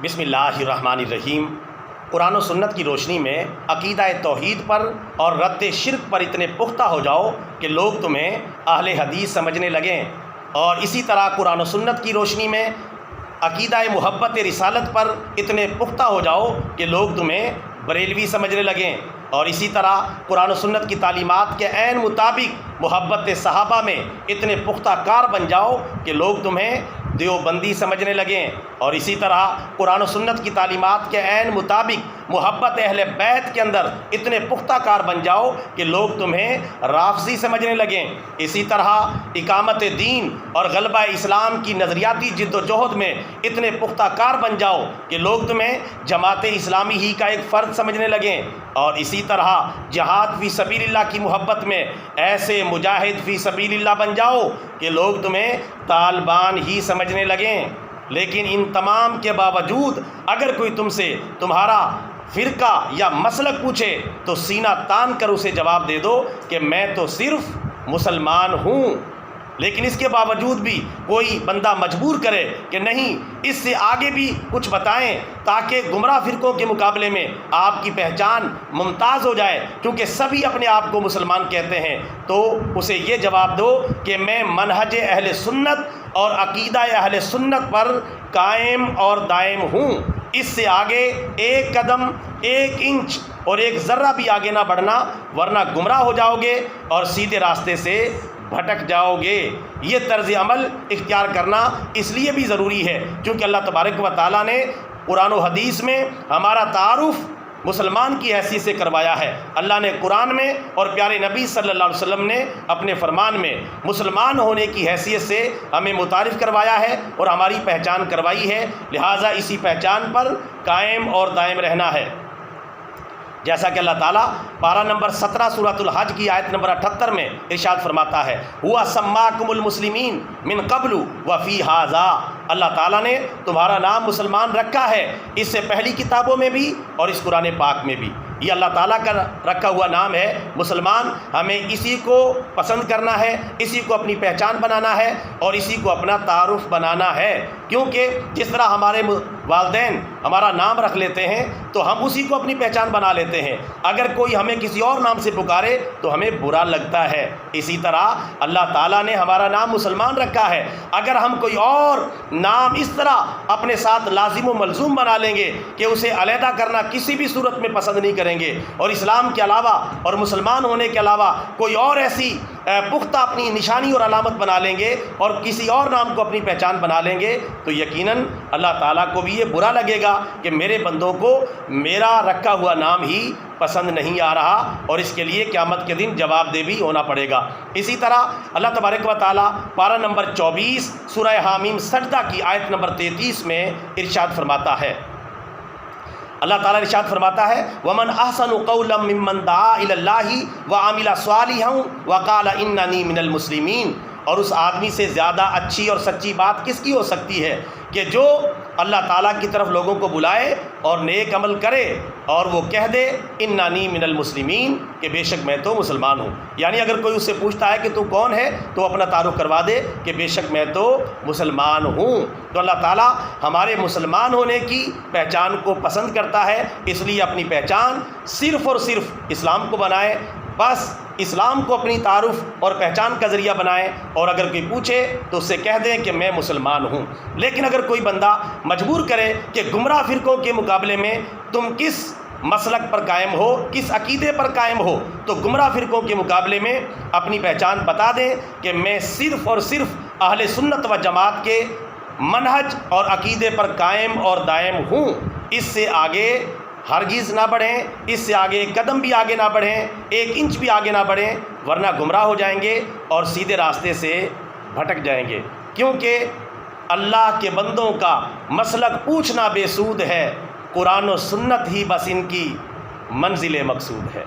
بسم اللہ الرحمن الرحیم۔ قرآن و سنت کی روشنی میں عقیدہ توحید پر اور رد شرک پر اتنے پختہ ہو جاؤ کہ لوگ تمہیں اہل حدیث سمجھنے لگیں، اور اسی طرح قرآن و سنت کی روشنی میں عقیدہ محبت رسالت پر اتنے پختہ ہو جاؤ کہ لوگ تمہیں بریلوی سمجھنے لگیں، اور اسی طرح قرآن و سنت کی تعلیمات کے عین مطابق محبت صحابہ میں اتنے پختہ کار بن جاؤ کہ لوگ تمہیں دیوبندی سمجھنے لگیں، اور اسی طرح قرآن و سنت کی تعلیمات کے عین مطابق محبت اہل بیت کے اندر اتنے پختہ کار بن جاؤ کہ لوگ تمہیں رافضی سمجھنے لگیں۔ اسی طرح اقامت دین اور غلبہ اسلام کی نظریاتی جد و جہد میں اتنے پختہ کار بن جاؤ کہ لوگ تمہیں جماعت اسلامی ہی کا ایک فرد سمجھنے لگیں، اور اسی طرح جہاد فی سبیل اللہ کی محبت میں ایسے مجاہد فی سبیل اللہ بن جاؤ کہ لوگ تمہیں طالبان ہی سمجھنے لگیں۔ لیکن ان تمام کے باوجود اگر کوئی تم سے تمہارا فرقہ یا مسلک پوچھے تو سینہ تان کر اسے جواب دے دو کہ میں تو صرف مسلمان ہوں۔ لیکن اس کے باوجود بھی کوئی بندہ مجبور کرے کہ نہیں، اس سے آگے بھی کچھ بتائیں تاکہ گمراہ فرقوں کے مقابلے میں آپ کی پہچان ممتاز ہو جائے، کیونکہ سبھی اپنے آپ کو مسلمان کہتے ہیں، تو اسے یہ جواب دو کہ میں منہج اہل سنت اور عقیدہ اہل سنت پر قائم اور دائم ہوں۔ اس سے آگے ایک قدم، ایک انچ اور ایک ذرہ بھی آگے نہ بڑھنا، ورنہ گمراہ ہو جاؤ گے اور سیدھے راستے سے بھٹک جاؤ گے۔ یہ طرز عمل اختیار کرنا اس لیے بھی ضروری ہے کیونکہ اللہ تبارک و تعالیٰ نے قرآن و حدیث میں ہمارا تعارف مسلمان کی حیثیت سے کروایا ہے۔ اللہ نے قرآن میں اور پیارے نبی صلی اللہ علیہ وسلم نے اپنے فرمان میں مسلمان ہونے کی حیثیت سے ہمیں متعارف کروایا ہے اور ہماری پہچان کروائی ہے، لہٰذا اسی پہچان پر قائم اور دائم رہنا ہے۔ جیسا کہ اللہ تعالیٰ پارہ نمبر 17 سورۃ الحج کی آیت نمبر 78 میں ارشاد فرماتا ہے، ہوا سماکم المسلمین من قبل وفی ھذا، اللہ تعالیٰ نے تمہارا نام مسلمان رکھا ہے اس سے پہلی کتابوں میں بھی اور اس قرآن پاک میں بھی۔ یہ اللہ تعالیٰ کا رکھا ہوا نام ہے مسلمان، ہمیں اسی کو پسند کرنا ہے، اسی کو اپنی پہچان بنانا ہے اور اسی کو اپنا تعارف بنانا ہے، کیونکہ جس طرح ہمارے والدین ہمارا نام رکھ لیتے ہیں تو ہم اسی کو اپنی پہچان بنا لیتے ہیں، اگر کوئی ہمیں کسی اور نام سے پکارے تو ہمیں برا لگتا ہے۔ اسی طرح اللہ تعالیٰ نے ہمارا نام مسلمان رکھا ہے، اگر ہم کوئی اور نام اس طرح اپنے ساتھ لازم و ملزوم بنا لیں گے کہ اسے علیحدہ کرنا کسی بھی صورت میں پسند نہیں کریں گے، اور اسلام کے علاوہ اور مسلمان ہونے کے علاوہ کوئی اور ایسی پختہ اپنی نشانی اور علامت بنا لیں گے اور کسی اور نام کو اپنی پہچان بنا لیں گے، تو یقیناً اللہ تعالیٰ کو بھی یہ برا لگے گا کہ میرے بندوں کو میرا رکھا ہوا نام ہی پسند نہیں آ رہا، اور اس کے لیے قیامت کے دن جواب دہ بھی ہونا پڑے گا۔ اسی طرح اللہ تبارک و تعالیٰ پارہ نمبر 24 سورہ حامیم سجدہ کی آیت نمبر 33 میں ارشاد فرماتا ہے، اللہ تعالیٰ ارشاد فرماتا ہے، وَمَنْ أَحْسَنُ قَوْلًا مِّمَّنْ دَعَا إِلَى اللَّهِ وَعَمِلَ صَالِحًا وَقَالَ إِنَّنِي مِنَ الْمُسْلِمِينَ، اور اس آدمی سے زیادہ اچھی اور سچی بات کس کی ہو سکتی ہے کہ جو اللہ تعالیٰ کی طرف لوگوں کو بلائے اور نیک عمل کرے اور وہ کہہ دے اننی من المسلمین، کہ بے شک میں تو مسلمان ہوں۔ یعنی اگر کوئی اس سے پوچھتا ہے کہ تو کون ہے تو اپنا تعارف کروا دے کہ بے شک میں تو مسلمان ہوں۔ تو اللہ تعالیٰ ہمارے مسلمان ہونے کی پہچان کو پسند کرتا ہے، اس لیے اپنی پہچان صرف اور صرف اسلام کو بنائے، بس اسلام کو اپنی تعارف اور پہچان کا ذریعہ بنائیں، اور اگر کوئی پوچھے تو اس سے کہہ دیں کہ میں مسلمان ہوں۔ لیکن اگر کوئی بندہ مجبور کرے کہ گمراہ فرقوں کے مقابلے میں تم کس مسلک پر قائم ہو، کس عقیدے پر قائم ہو، تو گمراہ فرقوں کے مقابلے میں اپنی پہچان بتا دیں کہ میں صرف اور صرف اہل سنت و جماعت کے منہج اور عقیدے پر قائم اور دائم ہوں۔ اس سے آگے ہرگز نہ بڑھیں، اس سے آگے ایک قدم بھی آگے نہ بڑھیں، ایک انچ بھی آگے نہ بڑھیں، ورنہ گمراہ ہو جائیں گے اور سیدھے راستے سے بھٹک جائیں گے، کیونکہ اللہ کے بندوں کا مسلک پوچھنا بے سود ہے، قرآن و سنت ہی بس ان کی منزل مقصود ہے۔